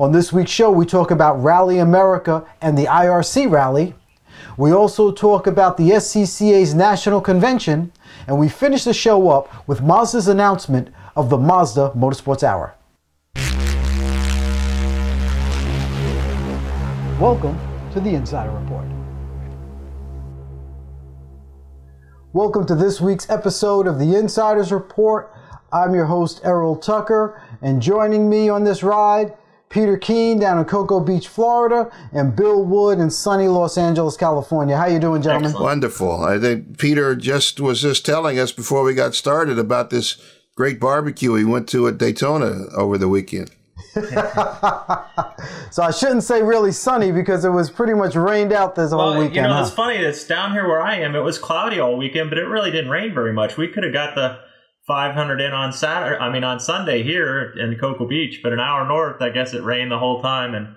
On this week's show, we talk about Rally America and the IRC Rally. We also talk about the SCCA's National Convention, and we finish the show up with Mazda's announcement of the Mazda Motorsports Hour. Welcome to the Insider Report. Welcome to this week's episode of the Insiders Report. I'm your host, Errol Tucker, and joining me on this ride, Peter Keene down in Cocoa Beach, Florida, and Bill Wood in sunny Los Angeles, California. How you doing, gentlemen? Excellent. Wonderful. I think Peter was just telling us before we got started about this great barbecue he went to at Daytona over the weekend. So I shouldn't say really sunny because it was pretty much rained out this whole weekend. You know, it's funny. It's down here where I am. It was cloudy all weekend, but it really didn't rain very much. We could have got the 500 in on on Sunday here in Cocoa Beach, but an hour north, I guess it rained the whole time and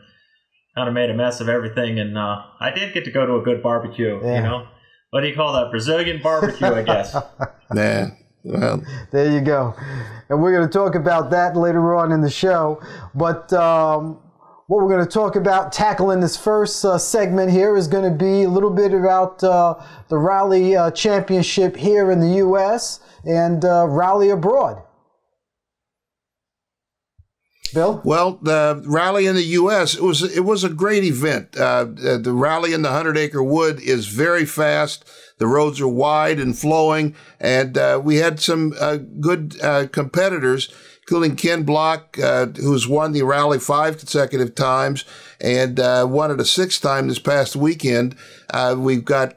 kind of made a mess of everything. And I did get to go to a good barbecue. Yeah. You know, what do you call that? Brazilian barbecue, I guess. Nah. Well, there you go. And we're going to talk about that later on in the show. But what we're going to talk about, tackling this first segment here, is going to be a little bit about the Rally Championship here in the U.S. and Rally abroad. Bill? Well, the rally in the U.S., it was a great event. The rally in the 100-acre wood is very fast. The roads are wide and flowing, and we had some good competitors, including Ken Block, who's won the rally 5 consecutive times and won it a 6th time this past weekend. We've got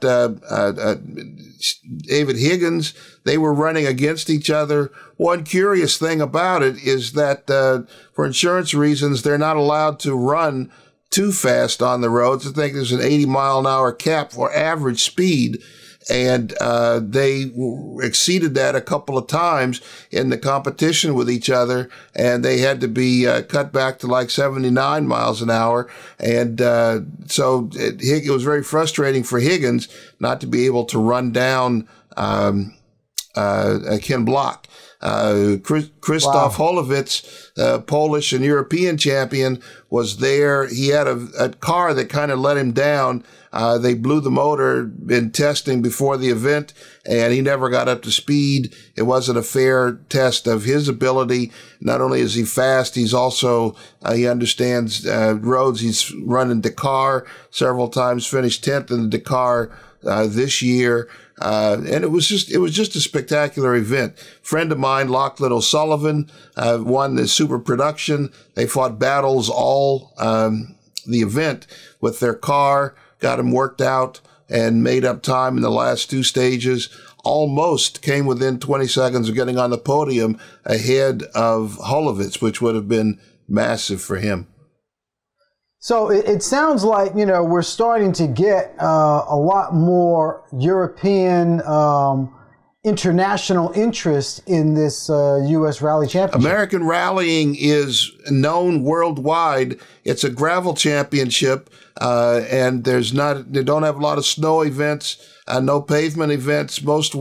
David Higgins. They were running against each other. One curious thing about it is that for insurance reasons, they're not allowed to run too fast on the roads. I think there's an 80-mile-an-hour cap for average speed. And they exceeded that a couple of times in the competition with each other, and they had to be cut back to like 79 miles an hour. And so it was very frustrating for Higgins not to be able to run down Ken Block. Krzysztof Holowicz, Polish and European champion, was there. He had a car that kind of let him down. They blew the motor in testing before the event, and he never got up to speed. It wasn't a fair test of his ability. Not only is he fast, he's also, he understands roads. He's run in Dakar several times, finished 10th in the Dakar this year. And it was just a spectacular event. Friend of mine, Lachlan O'Sullivan, won the super production. They fought battles all, the event with their car, got him worked out and made up time in the last 2 stages. Almost came within 20 seconds of getting on the podium ahead of Holowicz, which would have been massive for him. So it sounds like, you know, we're starting to get a lot more European international interest in this U.S. Rally Championship. American rallying is known worldwide. It's a gravel championship, and they don't have a lot of snow events, no pavement events. Most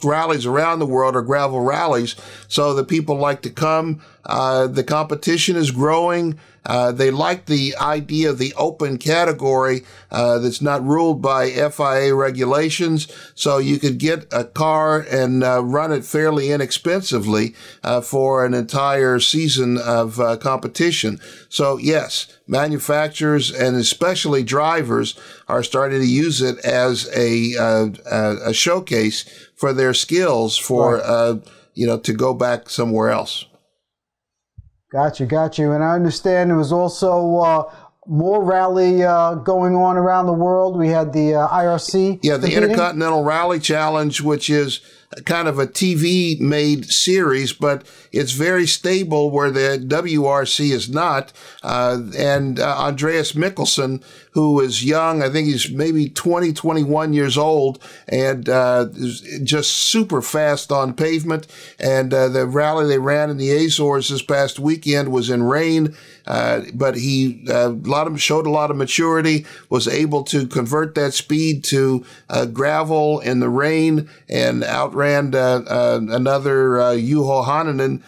rallies around the world are gravel rallies, so the people like to come. The competition is growing. They like the idea of the open category that's not ruled by FIA regulations, so you could get a car and run it fairly inexpensively for an entire season of competition. So yes, manufacturers and especially drivers are starting to use it as a showcase for their skills for to go back somewhere else. Got you. And I understand there was also more rally going on around the world. We had the IRC. Yeah, the Intercontinental Rally Challenge, which is kind of a TV-made series, but it's very stable where the WRC is not. And Andreas Mikkelsen, who is young, I think he's maybe 20, 21 years old, and is just super fast on pavement. And the rally they ran in the Azores this past weekend was in rain, but he showed a lot of maturity, was able to convert that speed to gravel in the rain, and outran another Juho Hananen,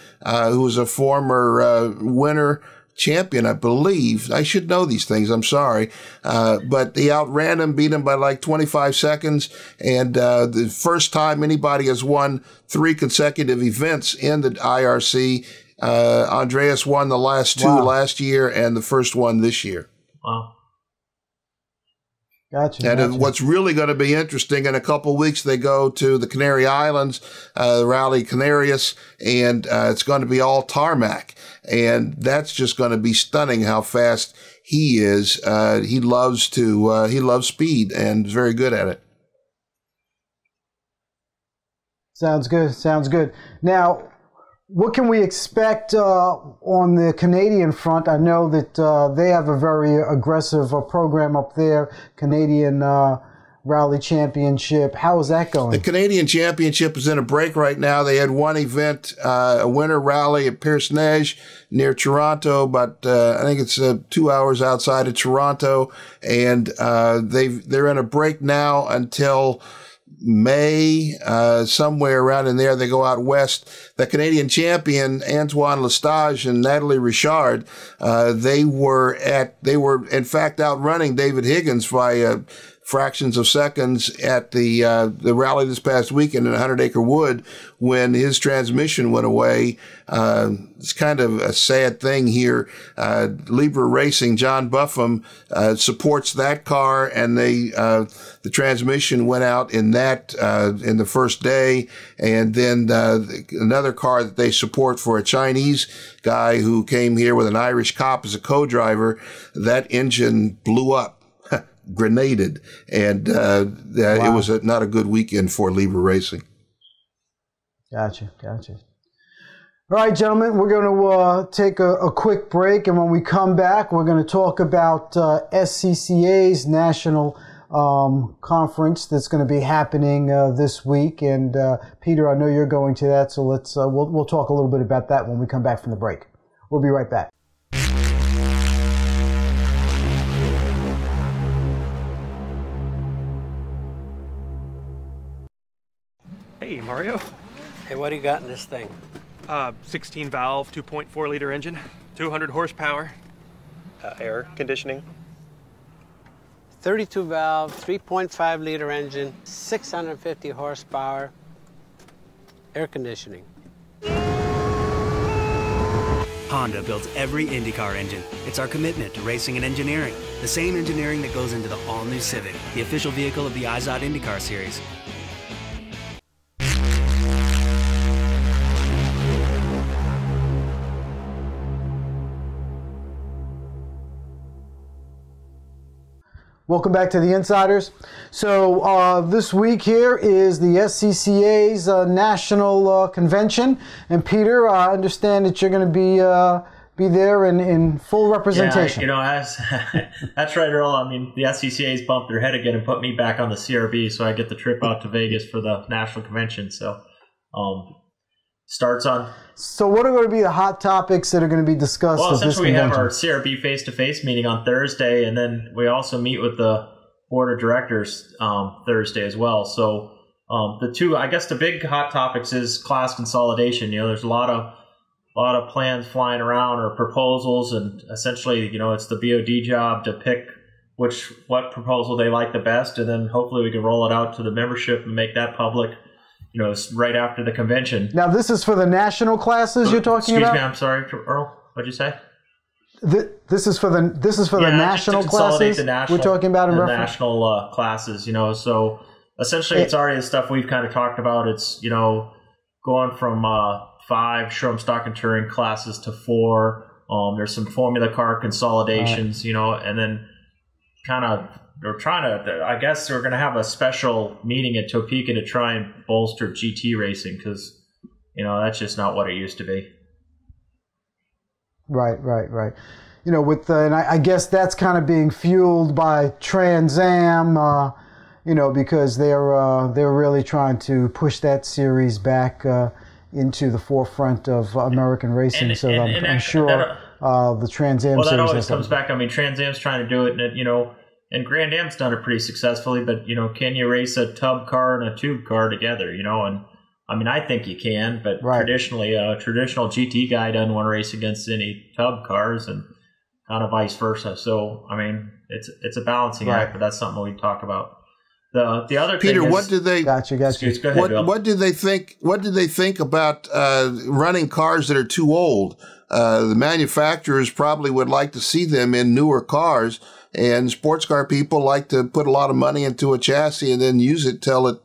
who was a former winner, champion, I believe. I should know these things. I'm sorry. But he outran him, beat him by like 25 seconds. And the first time anybody has won 3 consecutive events in the IRC. Andreas won the last 2 last year and the first one this year. Wow. Gotcha. And what's really going to be interesting, in a couple of weeks, they go to the Canary Islands, Rally Canarias, and it's going to be all tarmac. And that's just going to be stunning how fast he is. He loves speed and is very good at it. Sounds good. Sounds good. Now, what can we expect on the Canadian front? I know that they have a very aggressive program up there, Canadian Rally Championship. How is that going? The Canadian Championship is in a break right now. They had one event, a winter rally at Pierce-Neige near Toronto, but I think it's 2 hours outside of Toronto, and they're in a break now until May, somewhere around in there. They go out west. The Canadian champion, Antoine Lestage and Natalie Richard, they were in fact outrunning David Higgins by fractions of seconds at the rally this past weekend in 100 Acre Wood when his transmission went away. It's kind of a sad thing here. Libra Racing, John Buffum, supports that car, and the transmission went out in that in the first day, and then another car that they support for a Chinese guy who came here with an Irish cop as a co-driver, that engine blew up. Grenaded, and it was not a good weekend for Libra Racing. Gotcha. All right, gentlemen, we're going to take a quick break, and when we come back, we're going to talk about SCCA's national conference that's going to be happening this week. And Peter, I know you're going to that, so let's we'll talk a little bit about that when we come back from the break. We'll be right back. Hey, Mario. Hey, what do you got in this thing? 16 valve, 2.4 liter engine, 200 horsepower. Air conditioning. 32 valve, 3.5 liter engine, 650 horsepower, air conditioning. Honda builds every IndyCar engine. It's our commitment to racing and engineering. The same engineering that goes into the all-new Civic, the official vehicle of the IZOD IndyCar Series. Welcome back to the Insiders. So this week here is the SCCA's national convention, and Peter, I understand that you're going to be there in full representation. Yeah, that's right, Earl. I mean, the SCCA's bumped their head again and put me back on the CRB, so I get the trip out to Vegas for the national convention. So starts on. So what are going to be the hot topics that are going to be discussed at this convention? Well, essentially we have our CRB face-to-face meeting on Thursday, and then we also meet with the board of directors Thursday as well. So the big hot topics is class consolidation. You know, there's a lot of plans flying around or proposals, and essentially, you know, it's the BOD job to pick what proposal they like the best, and then hopefully we can roll it out to the membership and make that public. You know, right after the convention. Now, this is for the national classes you're talking about? Excuse me, I'm sorry, Earl. What'd you say? This is for the national classes we're talking about in the reference? national classes. You know, so essentially, it's already the stuff we've kind of talked about. It's, you know, going from 5 showroom stock and touring classes to 4. There's some formula car consolidations. Right. You know, and then kind of. I guess we're going to have a special meeting at Topeka to try and bolster GT racing because, you know, that's just not what it used to be. Right. You know, and I guess that's kind of being fueled by Trans Am, you know, because they're really trying to push that series back into the forefront of American racing. I'm sure the Trans Am series. Well, that always comes back. I mean, Trans Am's trying to do it, and you know. And Grand Am's done it pretty successfully, but, you know, can you race a tub car and a tube car together, you know? And I mean, I think you can, but Right. traditionally, a traditional GT guy doesn't want to race against any tub cars, and kind of vice versa. So, I mean, it's a balancing Right. act, but that's something we talk about. The other Peter, thing is, what did they? Gotcha. Go ahead, Bill. What did they think? What did they think about running cars that are too old? The manufacturers probably would like to see them in newer cars, and sports car people like to put a lot of money into a chassis and then use it till it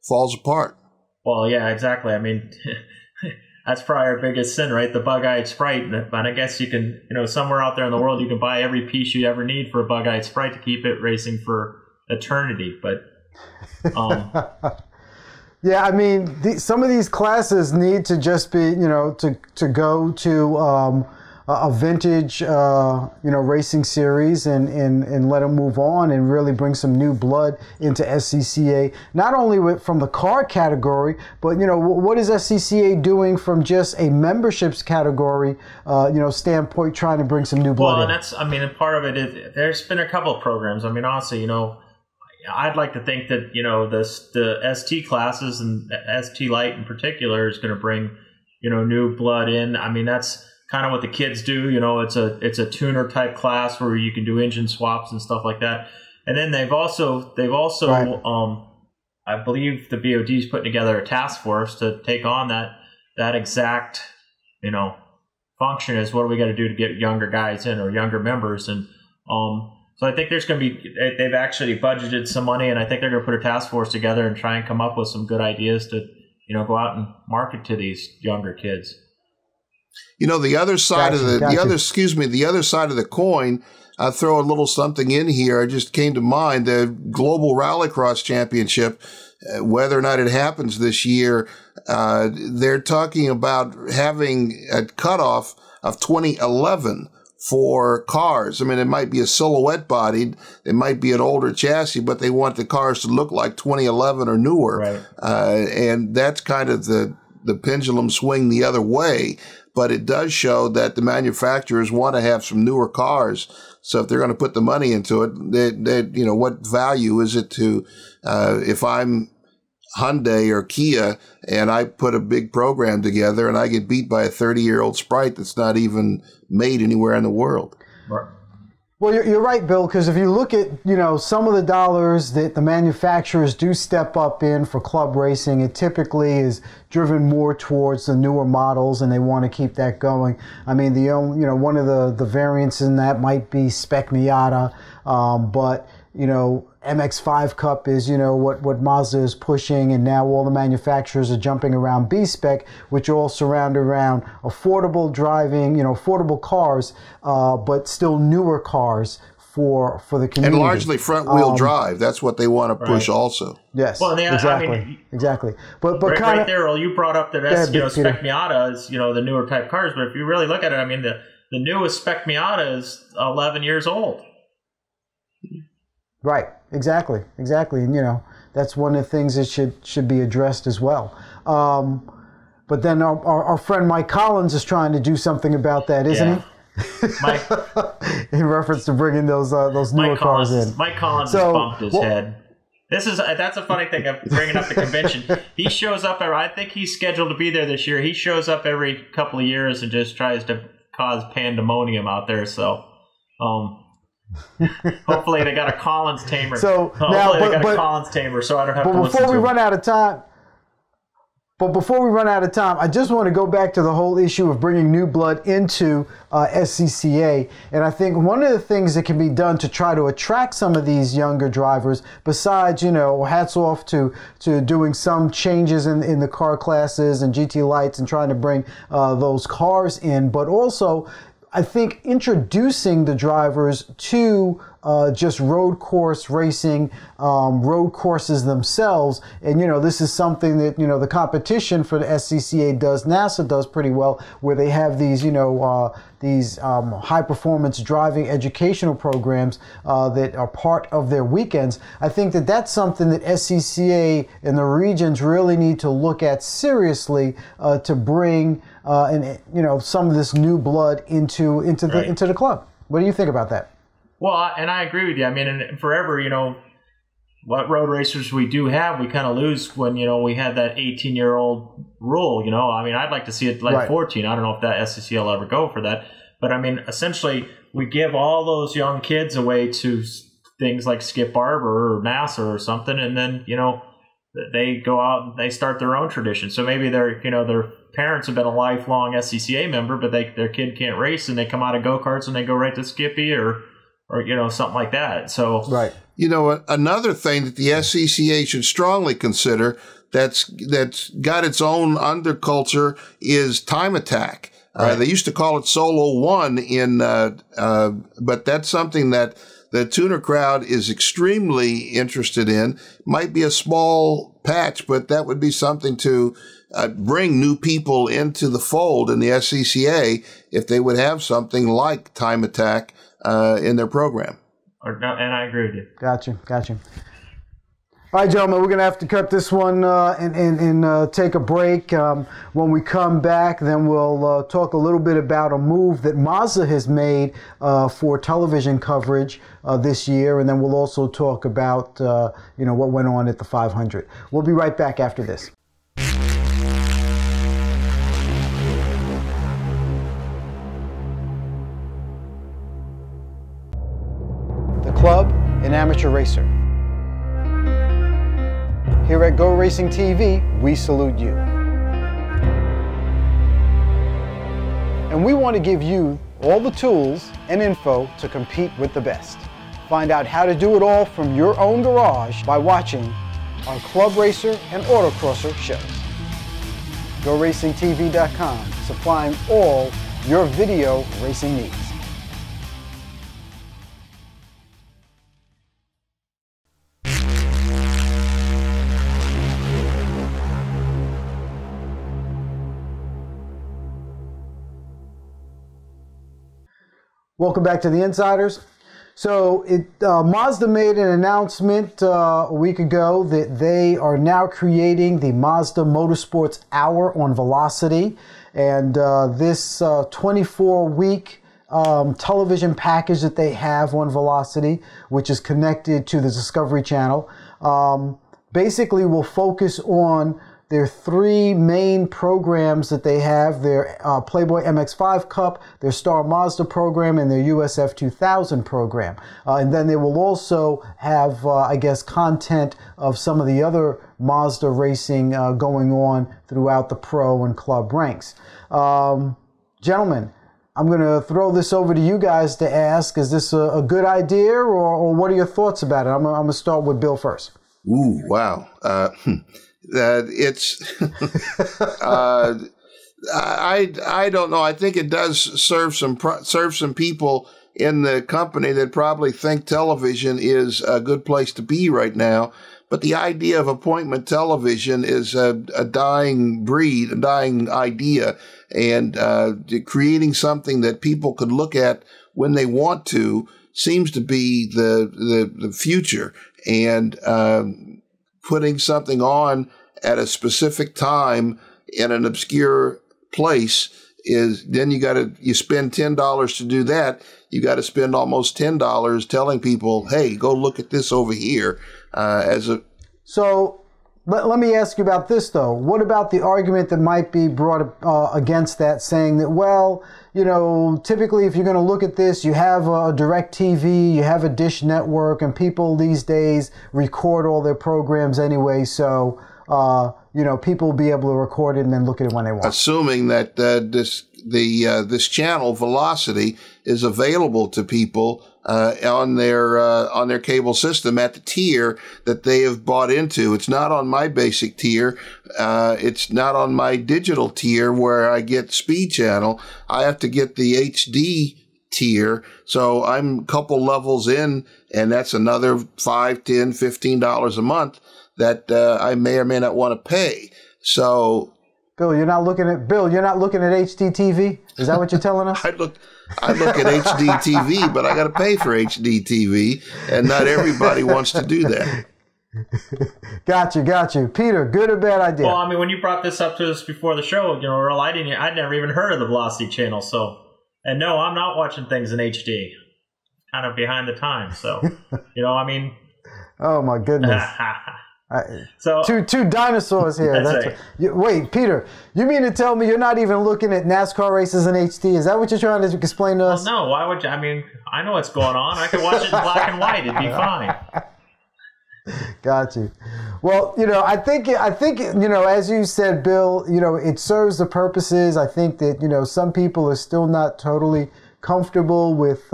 falls apart. Well, yeah, exactly. I mean, that's probably our biggest sin, right? The bug-eyed Sprite. And I guess you can, somewhere out there in the world, you can buy every piece you ever need for a bug-eyed Sprite to keep it racing for eternity. But yeah, I mean, some of these classes need to just be, to go to a vintage, racing series and let them move on and really bring some new blood into SCCA. Not only from the car category, but, what is SCCA doing from just a memberships category, standpoint, trying to bring some new blood in? Well, and and part of it is there's been a couple of programs. I mean, honestly, I'd like to think that, the ST classes and ST Light in particular is going to bring, new blood in. I mean, that's kind of what the kids do. It's a tuner type class where you can do engine swaps and stuff like that. And then they've also Right. I believe the BOD is putting together a task force to take on that exact, function is what do we got to do to get younger guys in or younger members. And so I think there's going to be, they've actually budgeted some money, and I think they're going to put a task force together and try and come up with some good ideas to, go out and market to these younger kids. The other side Gotcha, of the gotcha. the other side of the coin, I'll throw a little something in here. It just came to mind, the Global Rallycross Championship, whether or not it happens this year, they're talking about having a cutoff of 2011 for cars. I mean, it might be a silhouette bodied, it might be an older chassis, but they want the cars to look like 2011 or newer. Right. And that's kind of the pendulum swing the other way. But it does show that the manufacturers want to have some newer cars. So if they're going to put the money into it, what value is it to, if I'm Hyundai or Kia and I put a big program together and I get beat by a 30-year-old Sprite that's not even made anywhere in the world. Right. Well, you're right, Bill, because if you look at, some of the dollars that the manufacturers do step up in for club racing, it typically is driven more towards the newer models, and they want to keep that going. I mean, one of the variants in that might be Spec Miata, but, MX-5 Cup is, what Mazda is pushing, and now all the manufacturers are jumping around B-Spec, which all surround around affordable driving, affordable cars, but still newer cars for the community. And largely front-wheel drive. That's what they want to push also. Yes, Well, exactly. But right, kind of there, Earl, you brought up that Spec Miata is, the newer type cars, but if you really look at it, I mean, the newest Spec Miata is 11 years old. Right, exactly, and that's one of the things that should be addressed as well. But then our friend Mike Collins is trying to do something about that, isn't he? Mike, in reference to bringing those newer cars in. Mike Collins has bumped his head. That's a funny thing of bringing up the convention. He shows up. I think he's scheduled to be there this year. He shows up every couple of years and just tries to cause pandemonium out there. So. Hopefully they got a Collins tamer. So I don't have to listen to him. But before we run out of time, I just want to go back to the whole issue of bringing new blood into SCCA. And I think one of the things that can be done to try to attract some of these younger drivers, besides, hats off to doing some changes in the car classes and GT lights and trying to bring those cars in, but also I think introducing the drivers to just road course racing, road courses themselves. And, this is something that, the competition for the SCCA does, NASA does pretty well, where they have these, high performance driving educational programs that are part of their weekends. I think that that's something that SCCA and the regions really need to look at seriously to bring some of this new blood into the club. What do you think about that? Well, and I agree with you. I mean, and forever, what road racers we do have, we kind of lose when, we had that 18-year-old rule, I mean, I'd like to see it like 14. I don't know if that SCCA will ever go for that. But, I mean, essentially, we give all those young kids away to things like Skip Barber or NASA or something, and then, they go out and they start their own tradition. So maybe their parents have been a lifelong SCCA member, but their kid can't race, and they come out of go-karts and they go right to Skippy or something like that. So another thing that the SCCA should strongly consider that's got its own underculture is time attack. They used to call it Solo One but that's something that the tuner crowd is extremely interested in. Might be a small patch, but that would be something to bring new people into the fold in the SCCA if they would have something like time attack in their program. And I agree with you. Gotcha. All right, gentlemen, we're going to have to cut this one and take a break. When we come back, then we'll talk a little bit about a move that Mazda has made for television coverage this year, and then we'll also talk about what went on at the 500. We'll be right back after this. The club, an amateur racer. Here at GoRacingTV, we salute you. And we want to give you all the tools and info to compete with the best. Find out how to do it all from your own garage by watching our Club Racer and Autocrosser shows. GoRacingTV.com, supplying all your video racing needs. Welcome back to the Insiders. So Mazda made an announcement a week ago that they are now creating the Mazda Motorsports Hour on Velocity. And this 24-week television package that they have on Velocity, which is connected to the Discovery Channel, basically will focus on their three main programs that they have, their Playboy MX-5 Cup, their Star Mazda program, and their USF 2000 program. And then they will also have, I guess, content of some of the other Mazda racing going on throughout the pro and club ranks. Gentlemen, I'm going to throw this over to you guys to ask, is this a good idea, or what are your thoughts about it? I'm going to start with Bill first. Ooh, wow. It's I don't know. I think it does serve some people in the company that probably think television is a good place to be right now. But the idea of appointment television is a dying breed, a dying idea, and creating something that people could look at when they want to seems to be the future. And putting something on at a specific time in an obscure place is then you spend $10 to do that. You got to spend almost $10 telling people, hey, go look at this over here. So let me ask you about this, though. What about the argument that might be brought against that, saying that, well, typically if you're going to look at this, you have a DirecTV, you have a Dish Network, and people these days record all their programs anyway, so people will be able to record it and then look at it when they want. Assuming that this channel Velocity is available to people on their cable system at the tier that they have bought into. It's not on my basic tier. It's not on my digital tier where I get Speed Channel. I have to get the HD tier. So I'm a couple levels in, and that's another $5, $10, $15 a month that I may or may not want to pay. So, Bill, you're not looking at HD TV? Is that what you're telling us? I look at HD TV, but I got to pay for HD TV, and not everybody wants to do that. Got you. Peter, good or bad idea? Well, I mean, when you brought this up to us before the show, Earl, I'd never even heard of the Velocity channel, so, and no, I'm not watching things in HD. Kind of behind the times, so, I mean. Oh my goodness. So two dinosaurs here. Wait, Peter, you mean to tell me you're not even looking at NASCAR races in HD? Is that what you're trying to explain to us? Well, no, why would you? I mean, I know what's going on. I could watch it in black and white. It'd be fine. Got you. Well, I think, as you said, Bill, it serves the purposes. I think that, some people are still not totally comfortable with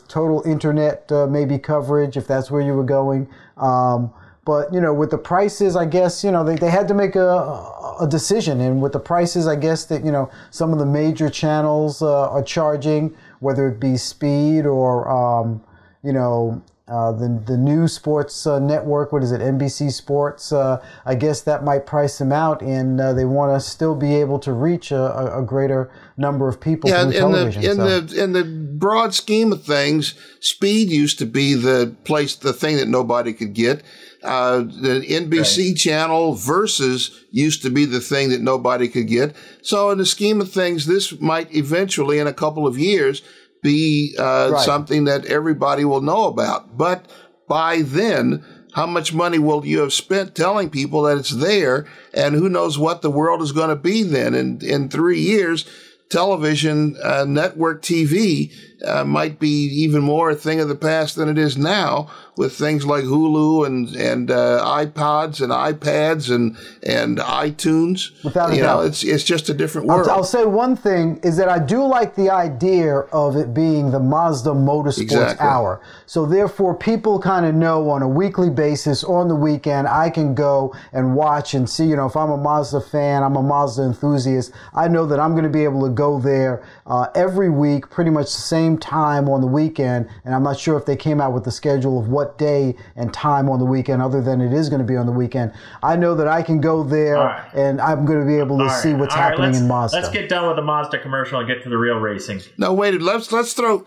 total internet maybe coverage, if that's where you were going. But, with the prices, I guess, they had to make a decision. And with the prices, I guess that, some of the major channels are charging, whether it be Speed or, the new sports network, what is it, NBC Sports, I guess that might price them out, and they want to still be able to reach a greater number of people through television. In the broad scheme of things, Speed used to be the thing that nobody could get. The NBC channel Versus used to be the thing that nobody could get. So in the scheme of things, this might eventually, in a couple of years, be something that everybody will know about. But by then, how much money will you have spent telling people that it's there? And who knows what the world is going to be then? In 3 years, television, network TV might be even more a thing of the past than it is now, with things like Hulu and iPods and iPads and iTunes. Without a doubt. It's just a different world. I'll say one thing is that I do like the idea of it being the Mazda Motorsports Hour. So therefore, people kind of know on a weekly basis, on the weekend, I can go and watch and see, if I'm a Mazda fan, I'm a Mazda enthusiast, I know that I'm going to be able to go there every week, pretty much the same time on the weekend. And I'm not sure if they came out with the schedule of what day and time on the weekend, other than it is going to be on the weekend. I know that I can go there and I'm going to be able to see what's happening in Mazda. Let's get done with the Mazda commercial and get to the real racing. No, wait. Let's throw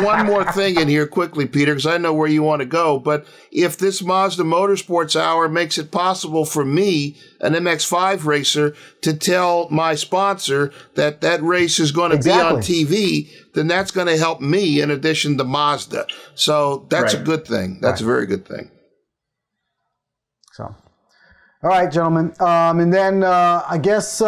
one more thing in here quickly, Peter, because I know where you want to go. But if this Mazda Motorsports Hour makes it possible for me, an MX-5 racer, to tell my sponsor that race is going to be on TV, then that's going to help me in addition to Mazda. So that's a good thing. That's a very good thing. So, all right, gentlemen. And then I guess,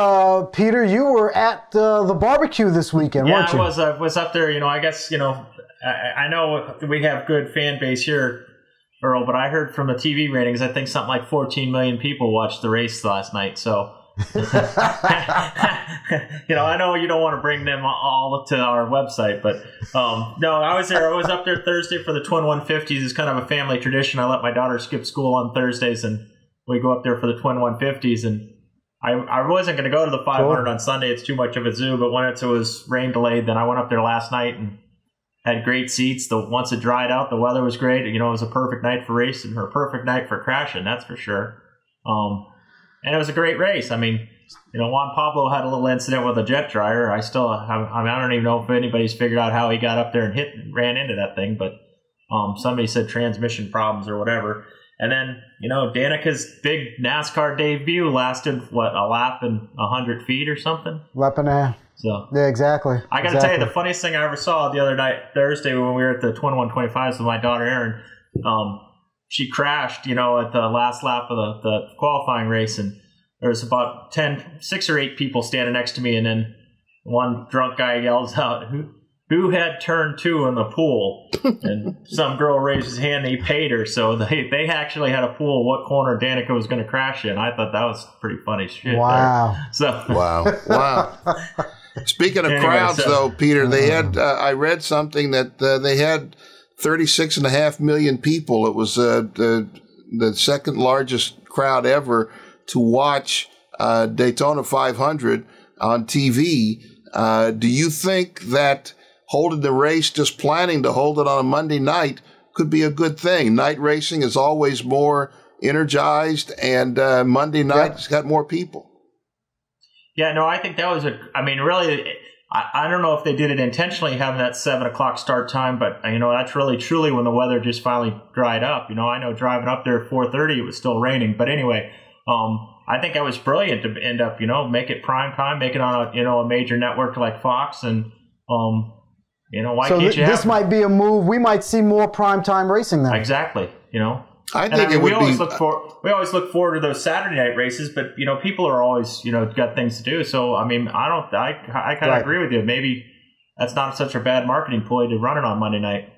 Peter, you were at the barbecue this weekend, weren't you? Yeah, I was up there. I guess, I know we have good fan base here, Earl, but I heard from the TV ratings, I think something like 14 million people watched the race last night. So, I know you don't want to bring them all to our website, but no, I was there. I was up there Thursday for the Twin 150s. It's kind of a family tradition. I let my daughter skip school on Thursdays, and we go up there for the Twin 150s. And I wasn't going to go to the 500 on Sunday. It's too much of a zoo. But when it was rain delayed, then I went up there last night and had great seats. Once it dried out, the weather was great. It was a perfect night for racing, or a perfect night for crashing, that's for sure. And it was a great race. I mean, Juan Pablo had a little incident with a jet dryer. I don't even know if anybody's figured out how he got up there and ran into that thing, but somebody said transmission problems or whatever. And then, Danica's big NASCAR debut lasted, a lap and 100 feet or something? Lap and a half. So, yeah, exactly. I got to tell you, the funniest thing I ever saw the other night, Thursday, when we were at the Twin 125s with my daughter, Erin, she crashed, at the last lap of the qualifying race, and there was about 6 or 8 people standing next to me, and then one drunk guy yells out, who had turn 2 in the pool? And some girl raised his hand and he paid her, so they actually had a pool what corner Danica was going to crash in. I thought that was pretty funny shit. Wow. There. So Wow. Speaking of crowds, though, Peter, they had, I read something that they had 36.5 million people. It was the second largest crowd ever to watch Daytona 500 on TV. Do you think that holding the race, just planning to hold it on a Monday night, could be a good thing? Night racing is always more energized, and Monday night has got more people. Yeah, no, I think that was really, I don't know if they did it intentionally, having that 7 o'clock start time, but, that's really truly when the weather just finally dried up. I know driving up there at 4:30, it was still raining. But anyway, I think that was brilliant to end up, make it prime time, make it on a major network like Fox. And, why can't you have... This might be a move. We might see more prime time racing then. Exactly. you know. I think we always look forward to those Saturday night races, but you know, people are always, you know, got things to do. So I mean, I kind of agree with you. Maybe that's not such a bad marketing ploy to run it on Monday night.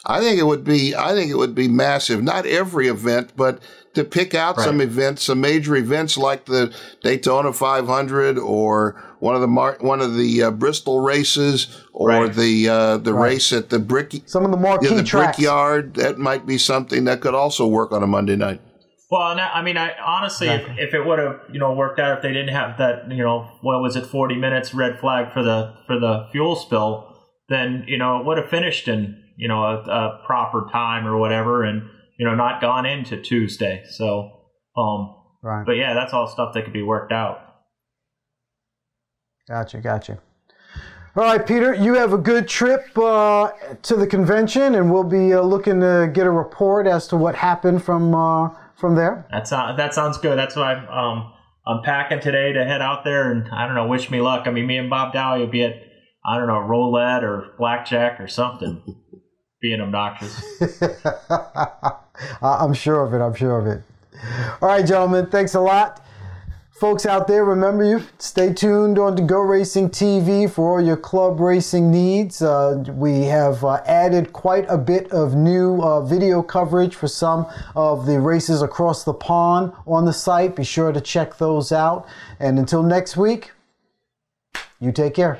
I think it would be massive. Not every event, but to pick out some events, some major events like the Daytona 500 or one of the Bristol races or the race at the some of the marquee tracks. Brickyard. That might be something that could also work on a Monday night. Well, I mean, honestly, if it would have, you know, worked out, if they didn't have that, you know, what was it, 40 minutes red flag for the fuel spill, then, you know, it would have finished in, you know, a proper time or whatever, and, you know, not gone into Tuesday. So, but yeah, that's all stuff that could be worked out. Gotcha. All right, Peter, you have a good trip to the convention, and we'll be looking to get a report as to what happened from there. That sounds good. That's why I'm packing today to head out there, and I don't know, wish me luck. I mean, me and Bob Dowie will be at, I don't know, roulette or blackjack or something, being obnoxious. I'm sure of it. All right, gentlemen, thanks a lot. Folks out there, remember, you stay tuned on to Go Racing TV for all your club racing needs. We have added quite a bit of new video coverage for some of the races across the pond on the site. Be sure to check those out. And until next week, you take care.